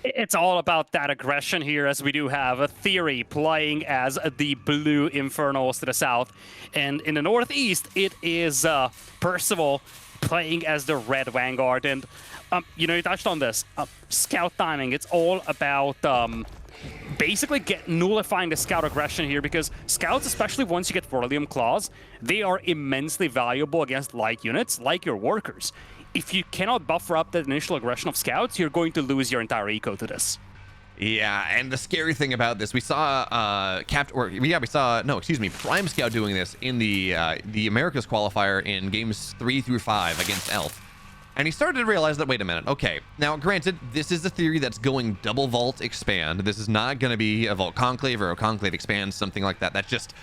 It's all about that aggression here, as we do have a TheoRy playing as the blue Infernals to the south. And in the northeast, it is Percival playing as the red Vanguard. And, you know, you touched on this. Scout timing, it's all about basically nullifying the scout aggression here, because scouts, especially once you get Beryllium Claws, they are immensely valuable against light units, like your workers. If you cannot buffer up that initial aggression of scouts, you're going to lose your entire eco to this. Yeah, and the scary thing about this, we saw Prime Scout doing this in the Americas qualifier in games 3 through 5 against Elf. And he started to realize that, wait a minute, okay, now granted, this is a theory that's going double vault expand. This is not going to be a vault conclave or a conclave expand, something like that. That's just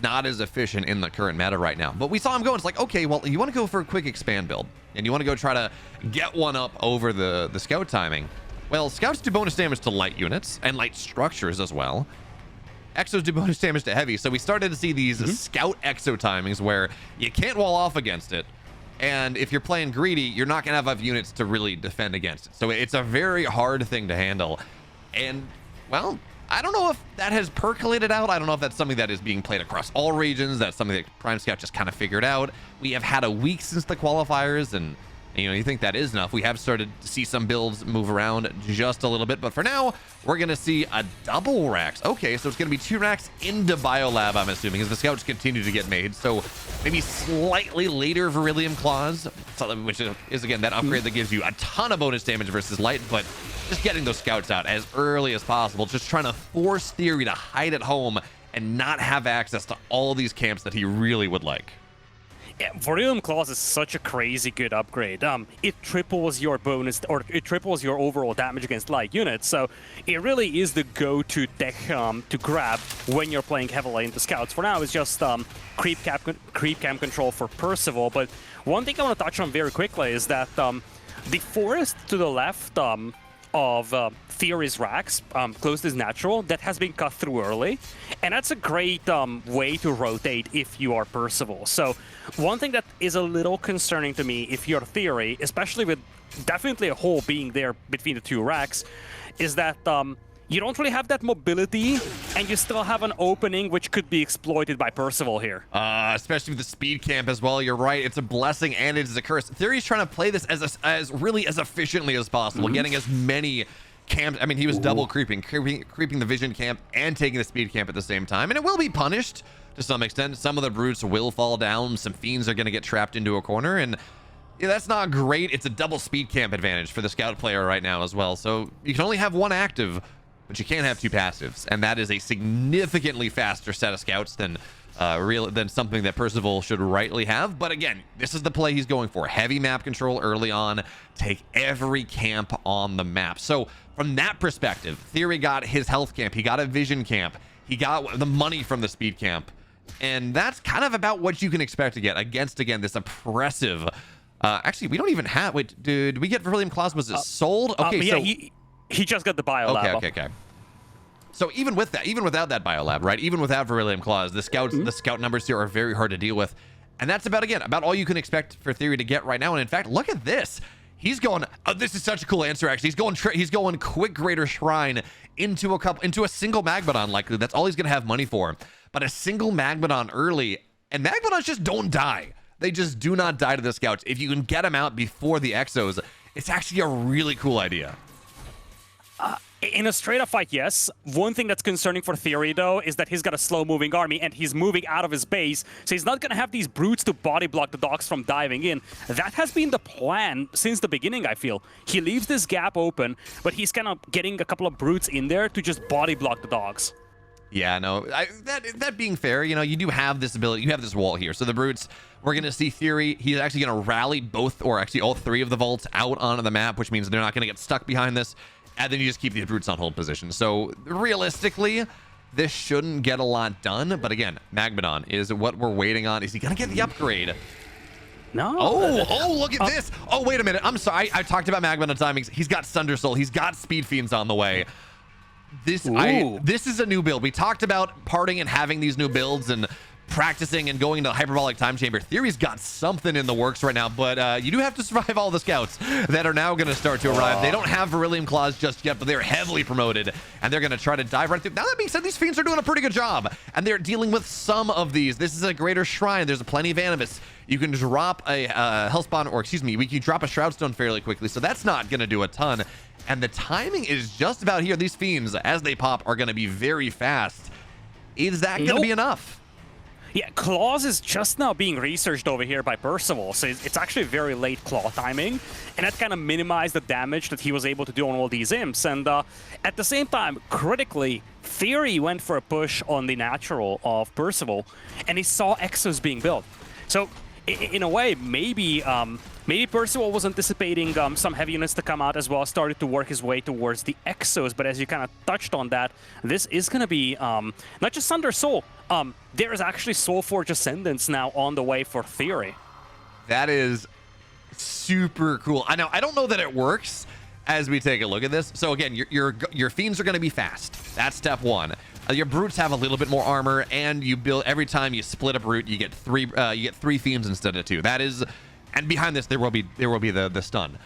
not as efficient in the current meta right now. But we saw him go, it's like, okay, well, you want to go for a quick expand build, and you want to go try to get one up over the scout timing. Well, scouts do bonus damage to light units and light structures as well. Exos do bonus damage to heavy, so we started to see these scout exo timings where you can't wall off against it. And if you're playing greedy, you're not going to have enough units to really defend against it. So it's a very hard thing to handle. And, well, I don't know if that has percolated out. I don't know if that's something that is being played across all regions. That's something that Prime Scout just kind of figured out. We have had a week since the qualifiers, and you know, you think that is enough. We have started to see some builds move around just a little bit, but for now, we're going to see a double racks. Okay, so it's going to be 2 racks into BioLab, I'm assuming, as the scouts continue to get made. So maybe slightly later Beryllium Claws, which is again, that upgrade that gives you a ton of bonus damage versus light, but just getting those scouts out as early as possible, just trying to force TheoRy to hide at home and not have access to all these camps that he really would like. Yeah, Beryllium Claws is such a crazy good upgrade. It triples your bonus, or it triples your overall damage against light units, so it really is the go-to tech to grab when you're playing heavily into scouts. For now, it's just creep camp control for Percival, but one thing I want to touch on very quickly is that the forest to the left of TheoRy's racks, close to his natural, that has been cut through early, and that's a great way to rotate if you are Percival. So one thing that is a little concerning to me if you're TheoRy, especially with definitely a hole being there between the 2 racks, is that you don't really have that mobility, and you still have an opening which could be exploited by Percival here. Especially with the speed camp as well. You're right. It's a blessing and it is a curse. TheoRy's trying to play this as really as efficiently as possible, getting as many camps. I mean, he was double creeping the vision camp and taking the speed camp at the same time, and it will be punished to some extent. Some of the brutes will fall down. Some fiends are going to get trapped into a corner, and yeah, that's not great. It's a double speed camp advantage for the scout player right now as well. So you can only have 1 active, but you can't have 2 passives, and that is a significantly faster set of scouts than something that Percival should rightly have. But again, this is the play he's going for. Heavy map control early on. Take every camp on the map. So from that perspective, TheoRy got his health camp. He got a vision camp. He got the money from the speed camp. And that's kind of about what you can expect to get against, again, this oppressive... actually, we don't even have... Wait, did we get Beryllium Claws? Was it sold? Okay, yeah, so... He just got the BioLab. Okay. So even with that, even without that BioLab, right? Even without Beryllium Claws, the scout numbers here are very hard to deal with. And that's about all you can expect for TheoRy to get right now. And in fact, look at this. He's going, this is such a cool answer, actually. He's going quick Greater Shrine into a single Magmadon, likely. That's all he's going to have money for. But a single Magmadon early, and Magmadons just don't die. They just do not die to the scouts. If you can get them out before the Exos, it's actually a really cool idea. In a straight-up fight, yes. One thing that's concerning for TheoRy, though, is that he's got a slow-moving army, and he's moving out of his base, so he's not going to have these brutes to body block the dogs from diving in. That has been the plan since the beginning, I feel. He leaves this gap open, but he's kind of getting a couple of brutes in there to just body block the dogs. Yeah, no, that being fair, you know, you do have this ability, you have this wall here. So the brutes, we're going to see TheoRy, he's actually going to rally both, or actually all 3 of the vaults out onto the map, which means they're not going to get stuck behind this. And then you just keep the brutes on hold position. So realistically, this shouldn't get a lot done. But again, Magmadon is what we're waiting on. Is he going to get the upgrade? No. Oh, look at this. Oh, wait a minute. I'm sorry. I talked about Magmadon timings. He's got Sunder Soul. He's got Speed Fiends on the way. This is a new build. We talked about parting and having these new builds and practicing and going to hyperbolic time chamber. TheoRy's got something in the works right now, but you do have to survive all the scouts that are now going to start to arrive. They don't have Beryllium Claws just yet, but they're heavily promoted, and they're going to try to dive right through. Now, that being said, these fiends are doing a pretty good job, and they're dealing with some of these. This is a greater shrine. There's plenty of Animus. You can drop a Hellspawn, or excuse me, we can drop a Shroudstone fairly quickly, so that's not going to do a ton. And the timing is just about here. These fiends, as they pop, are going to be very fast. Is that going to be enough? Yeah, Claws is just now being researched over here by Percival, so it's actually very late Claw timing, and that kind of minimized the damage that he was able to do on all these imps. And at the same time, critically, TheoRy went for a push on the natural of Percival, and he saw Exos being built. So in a way, maybe Percival was anticipating some heavy units to come out as well, started to work his way towards the Exos, but as you kind of touched on that, this is going to be not just Thunder Soul. There is actually Soulforge Ascendants now on the way for TheoRy. That is super cool. I know, I don't know that it works as we take a look at this. So again, your fiends are going to be fast. That's step one. Your brutes have a little bit more armor, and you build every time you split a brute, you get three fiends instead of two. That is, and behind this there will be the stun.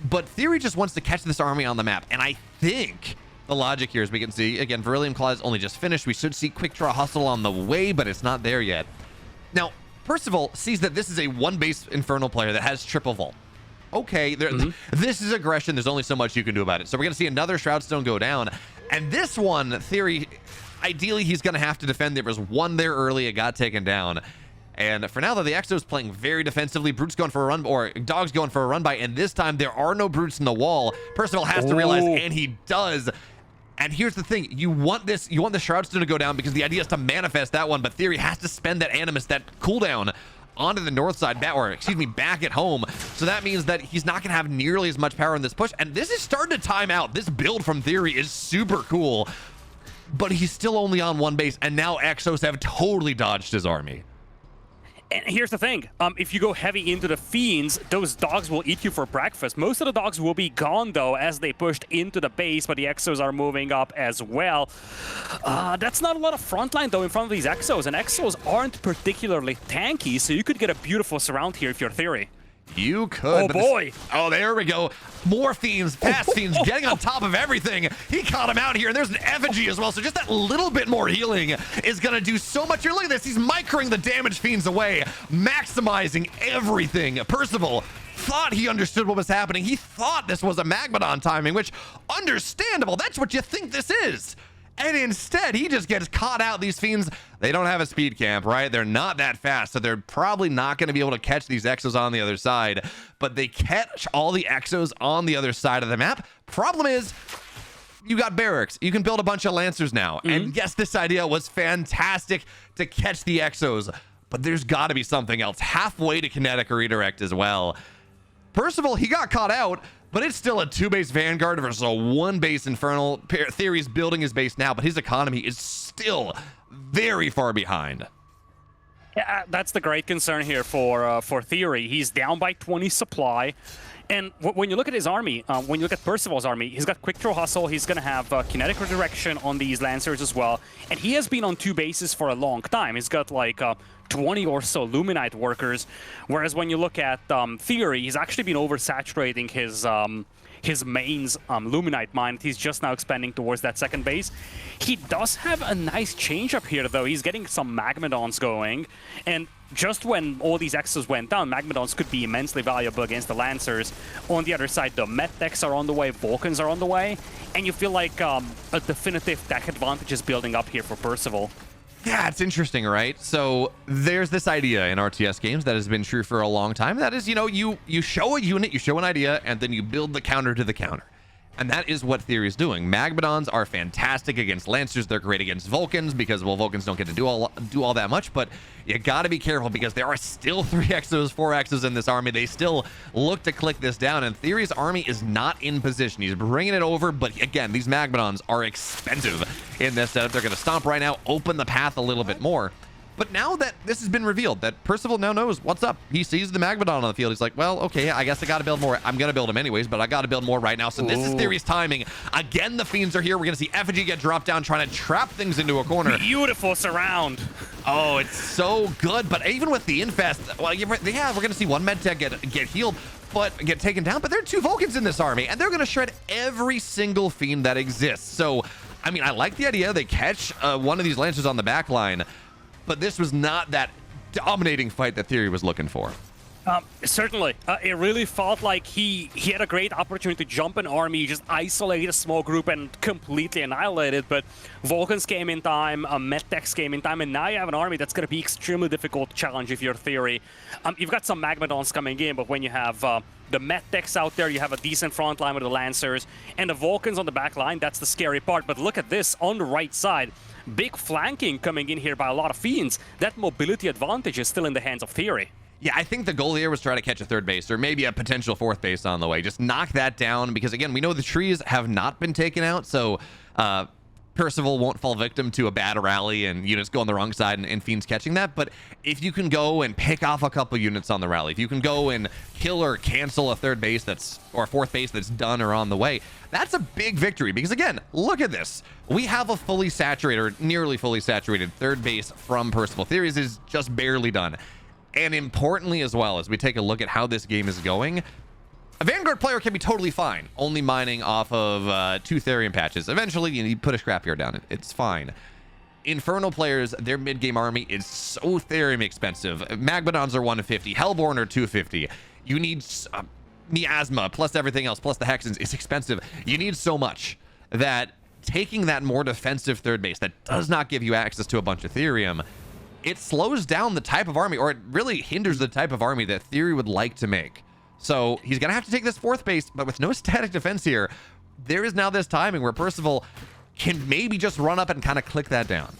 But TheoRy just wants to catch this army on the map, and I think the logic here, as we can see, again, Beryllium Claw is only just finished. We should see Quick Draw Hustle on the way, but it's not there yet. Now, Percival sees that this is a one-base Infernal player that has triple vault. Okay, this is aggression. There's only so much you can do about it. So we're going to see another Shroudstone go down. And this one, TheoRy, ideally, he's going to have to defend. There was one there early. It got taken down. And for now, though, the Exo's playing very defensively. Brute's going for a run, or Dog's going for a run by. And this time, there are no Brutes in the wall. Percival has to realize, and he does. And here's the thing. You want the Shroudstone to go down because the idea is to manifest that one. But TheoRy has to spend that Animus, that cooldown, onto the north side, back at home. So that means that he's not going to have nearly as much power in this push. And this is starting to time out. This build from TheoRy is super cool. But he's still only on one base. And now Exos have totally dodged his army. And here's the thing, if you go heavy into the fiends, those dogs will eat you for breakfast. Most of the dogs will be gone, though, as they pushed into the base, but the Exos are moving up as well. That's not a lot of frontline, though, in front of these Exos, and Exos aren't particularly tanky, so you could get a beautiful surround here if you're TheoRy. You could. Oh, boy. Oh, there we go. More fiends, fast fiends, getting on top of everything. He caught him out here, and there's an effigy as well. So just that little bit more healing is going to do so much. You're looking at this. He's microing the damaged fiends away, maximizing everything. Percival thought he understood what was happening. He thought this was a Magmadon timing, which, understandable. That's what you think this is. And instead, he just gets caught out. These fiends, they don't have a speed camp, right? They're not that fast, so they're probably not going to be able to catch these Exos on the other side. But they catch all the Exos on the other side of the map. Problem is, you got barracks. You can build a bunch of Lancers now. And yes, this idea was fantastic to catch the Exos. But there's got to be something else. Halfway to Kinetic Redirect as well. Percival, he got caught out. But it's still a two-base Vanguard versus a one-base Infernal. TheoRy's building his base now, but his economy is still very far behind. Yeah, that's the great concern here for TheoRy. He's down by 20 supply. And when you look at his army, when you look at Percival's army, he's got Quick Draw Hustle, he's going to have Kinetic Redirection on these Lancers as well. And he has been on two bases for a long time. He's got like 20 or so Luminite workers, whereas when you look at TheoRy, he's actually been oversaturating his mains Luminite mine. He's just now expanding towards that second base. He does have a nice change up here, though. He's getting some Magmadons going, and just when all these Exos went down, Magmadons could be immensely valuable against the Lancers. On the other side, the Met-Techs are on the way, Vulcans are on the way, and you feel like a definitive tech advantage is building up here for Percival. Yeah, it's interesting, right? So there's this idea in RTS games that has been true for a long time. That is, you know, you show a unit, you show an idea, and then you build the counter to the counter. And that is what TheoRy is doing. Magmadons are fantastic against Lancers. They're great against Vulcans because, well, Vulcans don't get to do all that much. But you got to be careful because there are still 3 Exos, 4 Exos in this army. They still look to click this down. And TheoRy's army is not in position. He's bringing it over. But again, these Magmadons are expensive in this setup. They're going to stomp right now, open the path a little bit more. But now that this has been revealed, that Percival now knows what's up. He sees the Magmadon on the field. He's like, well, okay, I guess I got to build more. I'm going to build him anyways, but I got to build more right now. So this is TheoRy's timing. Again, the Fiends are here. We're going to see Effigy get dropped down, trying to trap things into a corner. Beautiful surround. Oh, it's so good. But even with the Infest, well, yeah, we're going to see one Medtech get healed, but get taken down. But there are 2 Vulcans in this army, and they're going to shred every single Fiend that exists. So, I mean, I like the idea. They catch one of these Lancers on the back line, but this was not that dominating fight that TheoRy was looking for. Certainly. It really felt like he had a great opportunity to jump an army, just isolate a small group and completely annihilate it, but Vulcans came in time, Medtechs came in time, and now you have an army that's going to be extremely difficult to challenge if you're TheoRy. You've got some Magmadons coming in, but when you have the Medtechs out there, you have a decent front line with the Lancers, and the Vulcans on the back line, that's the scary part. But look at this, on the right side, big flanking coming in here by a lot of Fiends. That mobility advantage is still in the hands of TheoRy. Yeah, I think the goal here was try to catch a 3rd base or maybe a potential 4th base on the way. Just knock that down because, again, we know the trees have not been taken out, so Percival won't fall victim to a bad rally and units go on the wrong side and Fiends catching that. But if you can go and pick off a couple units on the rally, if you can go and kill or cancel a 3rd base or a 4th base that's done or on the way, that's a big victory because, again, look at this. We have a fully saturated or nearly fully saturated 3rd base from Percival. TheoRy's is just barely done. And importantly as well, as we take a look at how this game is going, a Vanguard player can be totally fine, only mining off of 2 Therium patches. Eventually, you put a scrapyard down. It's fine. Infernal players, their mid-game army is so Therium expensive. Magmadons are 150. Hellborn are 250. You need Miasma, plus everything else, plus the Hexens. It's expensive. You need so much that taking that more defensive 3rd base that does not give you access to a bunch of Therium, it slows down the type of army, or it really hinders the type of army that TheoRy would like to make. So he's going to have to take this 4th base, but with no static defense here, there is now this timing where Percival can maybe just run up and kind of click that down.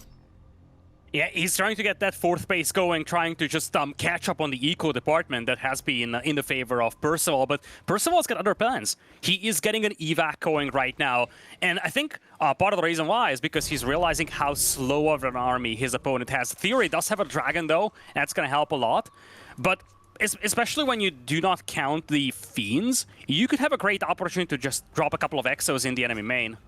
Yeah, he's trying to get that 4th base going, trying to just catch up on the eco department that has been in the favor of Percival. But Percival's got other plans. He is getting an evac going right now. And I think part of the reason why is because he's realizing how slow of an army his opponent has. TheoRy does have a dragon, though. That's going to help a lot. But especially when you do not count the Fiends, you could have a great opportunity to just drop a couple of Exos in the enemy main.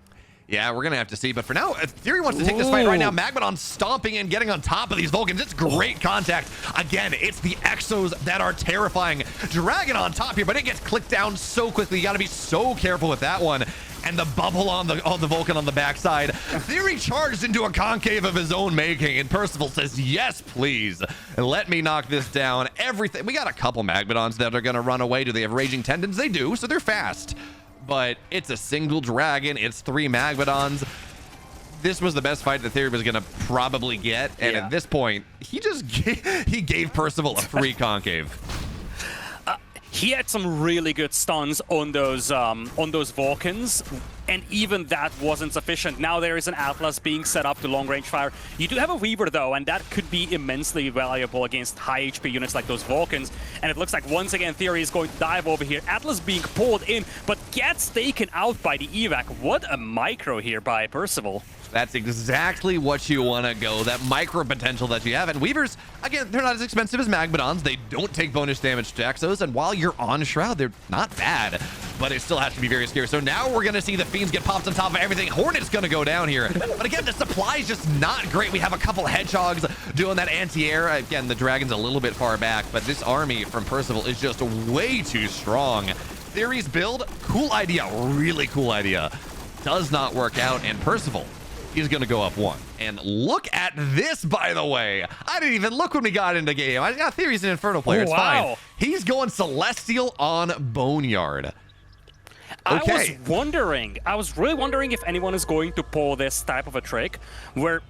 Yeah, we're going to have to see. But for now, TheoRy wants to take this fight right now. Magmadon stomping in, getting on top of these Vulcans. It's great contact. Again, it's the Exos that are terrifying. Dragon on top here, but it gets clicked down so quickly. You got to be so careful with that one. And the bubble on the Vulcan on the backside. TheoRy charged into a concave of his own making, and Percival says, yes, please. Let me knock this down. Everything. We got a couple Magmadons that are going to run away. Do they have Raging Tendons? They do, so they're fast. But it's a single dragon. It's 3 Magmadons. This was the best fight that TheoRy was going to probably get. And at this point, he gave Percival a free concave. He had some really good stuns on those Vulcans, and even that wasn't sufficient. Now there is an Atlas being set up to long-range fire. You do have a Weaver, though, and that could be immensely valuable against high HP units like those Vulcans. And it looks like, once again, TheoRy is going to dive over here. Atlas being pulled in, but gets taken out by the evac. What a micro here by Percival. That's exactly what you want to go, that micro potential that you have. And Weavers, again, they're not as expensive as Magmadons. They don't take bonus damage to Exos, and while you're on Shroud, they're not bad, but it still has to be very scary. So now we're going to see the Fiends get popped on top of everything. Hornet's going to go down here. But again, the supply is just not great. We have a couple Hedgehogs doing that anti-air. Again, the Dragon's a little bit far back, but this army from Percival is just way too strong. TheoRy's build, cool idea, really cool idea. Does not work out, and Percival, he's going to go up 1. And look at this, by the way. I didn't even look when we got into game. I got TheoRy's an Infernal player. It's fine. He's going Celestial on Boneyard. Okay. I was really wondering if anyone is going to pull this type of a trick where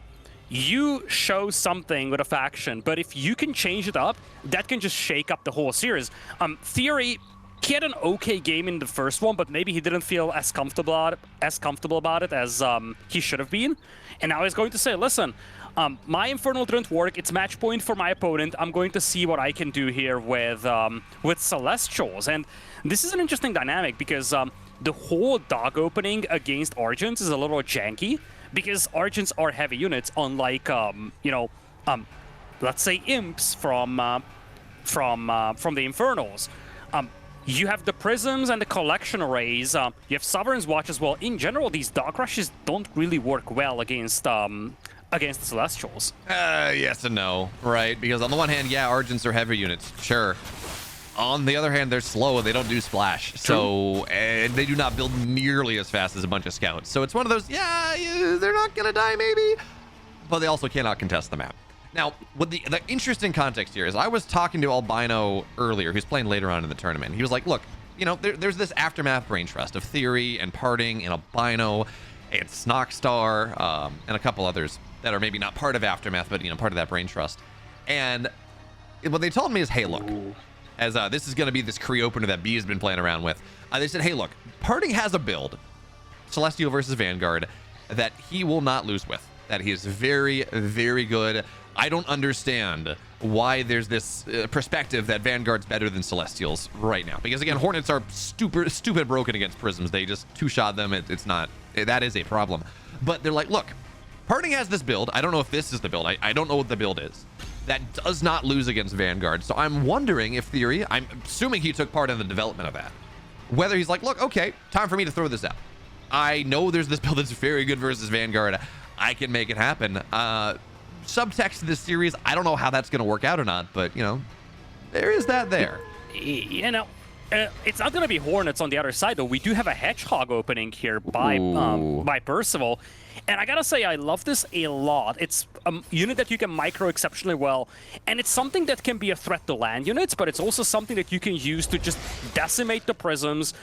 you show something with a faction, but if you can change it up, that can just shake up the whole series. TheoRy, he had an okay game in the first one, but maybe he didn't feel as comfortable about it as he should have been. And now he's going to say, listen, my Infernal didn't work. It's match point for my opponent. I'm going to see what I can do here with Celestials. And this is an interesting dynamic because the whole dog opening against Argents is a little janky because Argents are heavy units, unlike, let's say, imps from the Infernals. You have the prisms and the collection arrays. You have Sovereign's Watch as well. In general, these Dark Rushes don't really work well against against Celestials. Yes and no, right? Because on the one hand, yeah, Argents are heavy units, sure. On the other hand, they're slow and they don't do splash. So and they do not build nearly as fast as a bunch of scouts. So it's one of those, yeah, they're not gonna die maybe, but they also cannot contest the map. Now, what the interesting context here is, I was talking to Albino earlier, who's playing later on in the tournament. He was like, look, you know, there's this aftermath brain trust of TheoRy and Parting and Albino and Snockstar and a couple others that are maybe not part of aftermath, but, you know, part of that brain trust. And what they told me is, hey, look, as this is going to be this Kree opener that B has been playing around with. They said, hey, look, Parting has a build, Celestial versus Vanguard, that he will not lose with. That he is very, very good. I don't understand why there's this perspective that Vanguard's better than Celestials right now. Because again, Hornets are stupid broken against Prisms. They just two-shot them. It's not, that is a problem. But they're like, look, Parting has this build. I don't know if this is the build. I don't know what the build is. That does not lose against Vanguard. So I'm wondering if TheoRy, I'm assuming he took part in the development of that. Whether he's like, look, okay, time for me to throw this out. I know there's this build that's very good versus Vanguard. I can make it happen. Subtext to this series, I don't know how that's going to work out or not, but, you know, there is that there. You know, it's not going to be Hornets on the other side, though. We do have a Hedgehog opening here by Percival. And I got to say, I love this a lot. It's a unit that you can micro exceptionally well. And it's something that can be a threat to land units, but it's also something that you can use to just decimate the prisms.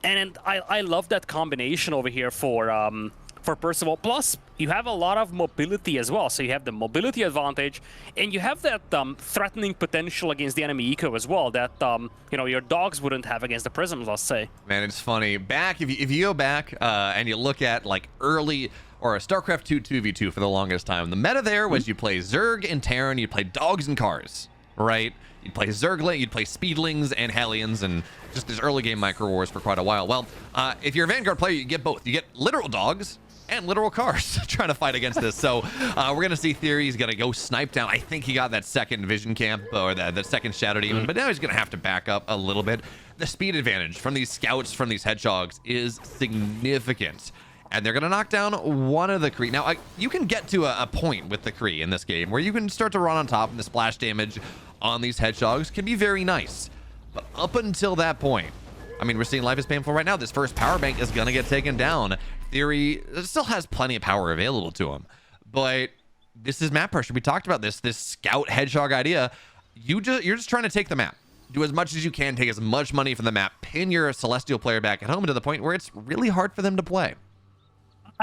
And I love that combination over here for Percival. Plus, you have a lot of mobility as well. So you have the mobility advantage, and you have that threatening potential against the enemy eco as well that, you know, your dogs wouldn't have against the prisms, let's say. Man, it's funny. Back, if you go back and you look at, like, early, or a StarCraft 2 2v2 for the longest time, the meta there was you play Zerg and Terran, you'd play dogs and cars, right? You'd play Zergling, you'd play Speedlings and Hellions, and just this early game micro wars for quite a while. Well, if you're a Vanguard player, you get both. You get literal dogs and literal cars trying to fight against this. So we're going to see TheoRy. He's going to go snipe down. I think he got that second vision camp, or the second shadow demon, but now he's going to have to back up a little bit. The speed advantage from these scouts, from these hedgehogs, is significant. And they're going to knock down one of the Kree. Now, you can get to a point with the Kree in this game where you can start to run on top, and the splash damage on these hedgehogs can be very nice. But up until that point, I mean, we're seeing life is painful right now. This first power bank is going to get taken down. TheoRy still has plenty of power available to him. But this is map pressure. We talked about this scout hedgehog idea. You're just trying to take the map. Do as much as you can, take as much money from the map, pin your Celestial player back at home to the point where it's really hard for them to play.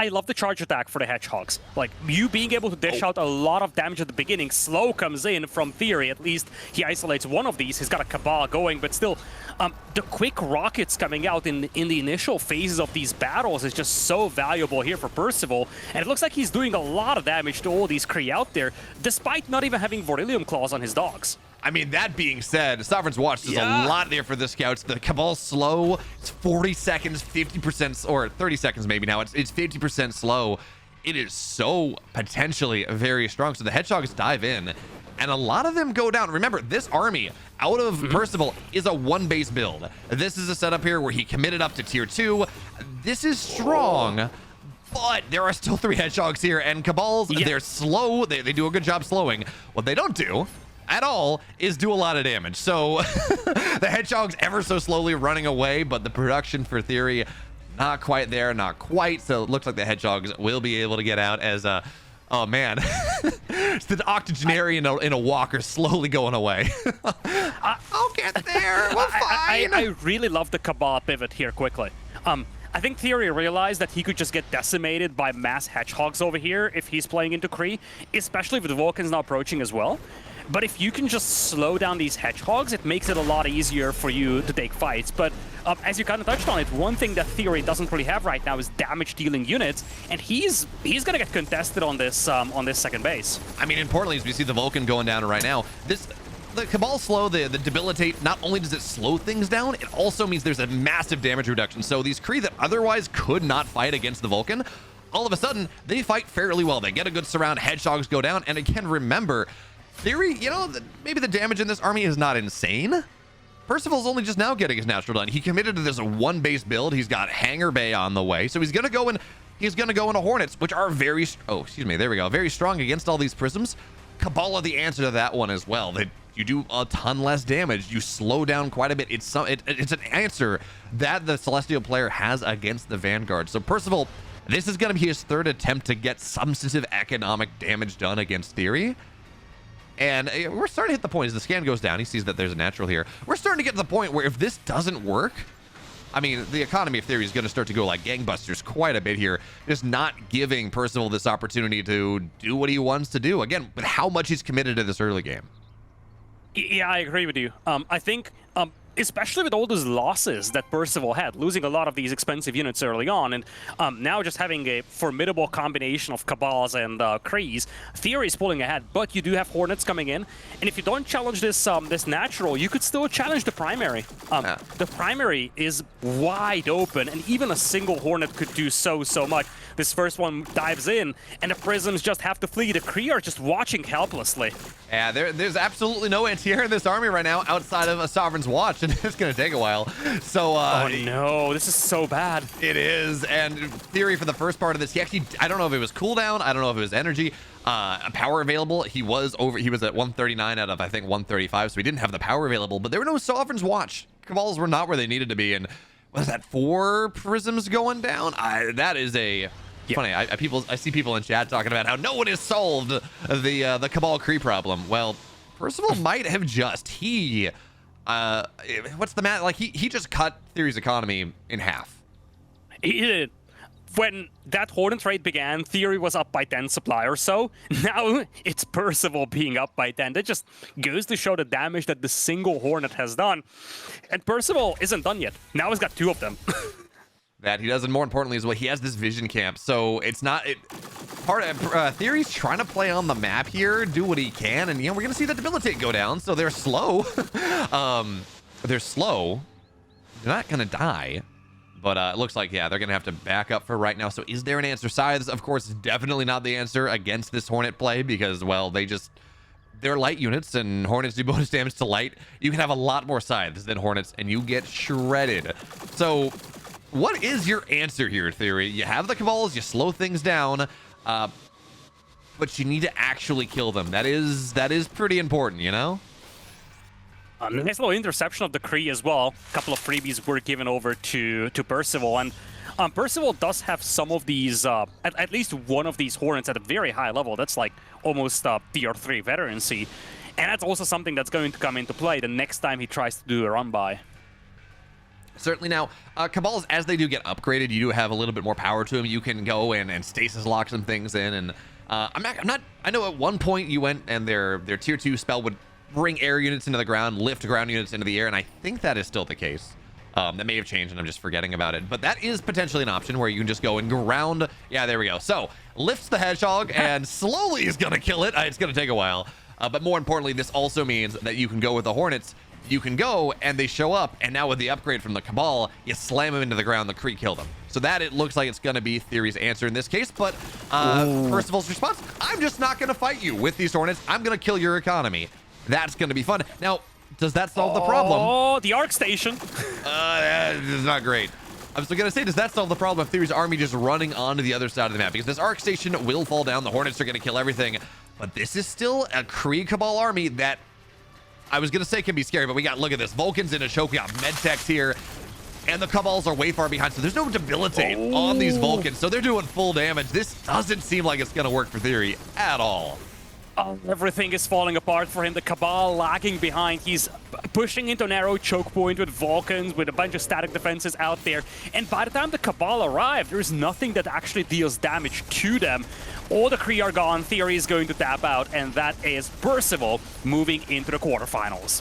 I love the charge attack for the Hedgehogs. Like, you being able to dish out a lot of damage at the beginning. Slow comes in from TheoRy. At least he isolates one of these. He's got a Cabal going, but still, the quick rockets coming out in the initial phases of these battles is just so valuable here for Percival. And it looks like he's doing a lot of damage to all these Kree out there, despite not even having Vorilium Claws on his dogs. I mean, that being said, Sovereign's Watch does a lot there for the scouts. The Cabal's slow. It's 40 seconds, 50%, or 30 seconds maybe now. It's 50% slow. It is so potentially very strong. So the Hedgehogs dive in, and a lot of them go down. Remember, this army out of Percival is a one-base build. This is a setup here where he committed up to tier 2. This is strong. But there are still 3 Hedgehogs here, and Cabals, they're slow. They do a good job slowing. What they don't do at all is do a lot of damage. So the Hedgehog's ever so slowly running away, but the production for TheoRy, not quite there, not quite. So it looks like the Hedgehogs will be able to get out as oh man, it's the octogenarian in a walker slowly going away. I'll get there, we're fine. I really love the Cabal pivot here quickly. I think TheoRy realized that he could just get decimated by mass Hedgehogs over here if he's playing into Kree, especially with the Vulcans now approaching as well. But if you can just slow down these Hedgehogs, it makes it a lot easier for you to take fights. But as you kind of touched on it, one thing that TheoRy doesn't really have right now is damage-dealing units, and he's going to get contested on this second base. I mean, importantly, as we see the Vulcan going down right now, the Cabal slow, the debilitate, not only does it slow things down, it also means there's a massive damage reduction. So these Kree that otherwise could not fight against the Vulcan, all of a sudden, they fight fairly well. They get a good surround, Hedgehogs go down, and again, remember, Theory, you know, maybe the damage in this army is not insane. Percival's only just now getting his natural done. He committed to this one base build. He's got Hangar Bay on the way, so he's gonna go in. He's gonna go into Hornets, which are very very strong against all these prisms. Cabal are the answer to that one as well. You do a ton less damage. You slow down quite a bit. It's an answer that the Celestial player has against the Vanguard. So Percival, this is gonna be his third attempt to get substantive economic damage done against Theory. And we're starting to hit the point as the scan goes down. He sees that there's a natural here. We're starting to get to the point where if this doesn't work, I mean, the economy of Theory is going to start to go like gangbusters quite a bit here. Just not giving Percival this opportunity to do what he wants to do. Again, with how much he's committed to this early game. Yeah, I agree with you. I think, especially with all those losses that Percival had, losing a lot of these expensive units early on, and now just having a formidable combination of Cabals and Krees, Theory is pulling ahead, but you do have Hornets coming in, and if you don't challenge this this natural, you could still challenge the primary. The primary is wide open, and even a single Hornet could do so much. This first one dives in, and the Prisms just have to flee. The Kree are just watching helplessly. Yeah, there's absolutely no anti-air in this army right now outside of a Sovereign's Watch, and it's going to take a while. So, oh no, this is so bad. It is, and Theory for the first part of this, he actually, I don't know if it was cooldown, I don't know if it was energy, power available. He was at 139 out of, I think, 135, so he didn't have the power available, but there were no Sovereign's Watch. Cabals were not where they needed to be, and was that 4 prisms going down? That is a... Yeah. Funny, I see people in chat talking about how no one has solved the Cabal Kree problem. Well, Percival might have just. What's the math? Like, he just cut Theory's economy in half. He did. When that Hornet raid began, Theory was up by 10 supply or so. Now it's Percival being up by 10. That just goes to show the damage that the single Hornet has done. And Percival isn't done yet. Now he's got 2 of them. That he does, and more importantly is he has this vision camp, so it's not part of Theory's trying to play on the map here, do what he can, and you know, we're gonna see the debilitate go down, so they're slow. They're slow, they're not gonna die, but it looks like, yeah, they're gonna have to back up for right now. So is there an answer? Scythes, of course, is definitely not the answer against this Hornet play, because, well, they're light units, and Hornets do bonus damage to light. You can have a lot more Scythes than Hornets, and you get shredded. So what is your answer here, Theory? You have the Cabals, you slow things down, but you need to actually kill them. That is pretty important, you know? Nice little interception of the Kree as well. A couple of freebies were given over to Percival, and Percival does have some of these, at least one of these Hornets at a very high level. That's like almost Tier 3 veterancy, and that's also something that's going to come into play the next time he tries to do a run-by. Certainly. Now, Cabals, as they do get upgraded, you do have a little bit more power to them. You can go in and stasis lock some things in, and I'm not. I know at one point you went and their Tier 2 spell would bring air units into the ground, lift ground units into the air, and I think that is still the case. That may have changed, and I'm just forgetting about it. But that is potentially an option where you can just go and ground. Yeah, there we go. So lifts the Hedgehog and slowly is gonna kill it. It's gonna take a while, but more importantly, this also means that you can go with the Hornets. You can go, and they show up, and now with the upgrade from the Cabal, you slam them into the ground, the Kree kill them. So that, it looks like it's going to be Theory's answer in this case, but Percival's response, I'm just not going to fight you with these Hornets. I'm going to kill your economy. That's going to be fun. Now, does that solve the problem? Oh, the Arc Station. That is not great. I was going to say, does that solve the problem of Theory's army just running onto the other side of the map? Because this Arc Station will fall down, the Hornets are going to kill everything, but this is still a Kree Cabal army that I was going to say can be scary, but look at this. Vulcans in a choke. We got Medtechs here, and the Cabals are way far behind, so there's no debilitate on these Vulcans, so they're doing full damage. This doesn't seem like it's going to work for Theory at all. Everything is falling apart for him. The Cabal lagging behind. He's pushing into narrow choke point with Vulcans, with a bunch of static defenses out there. And by the time the Cabal arrive, there's nothing that actually deals damage to them. All the Kree are gone. Theory is going to tap out, and that is Percival moving into the quarterfinals.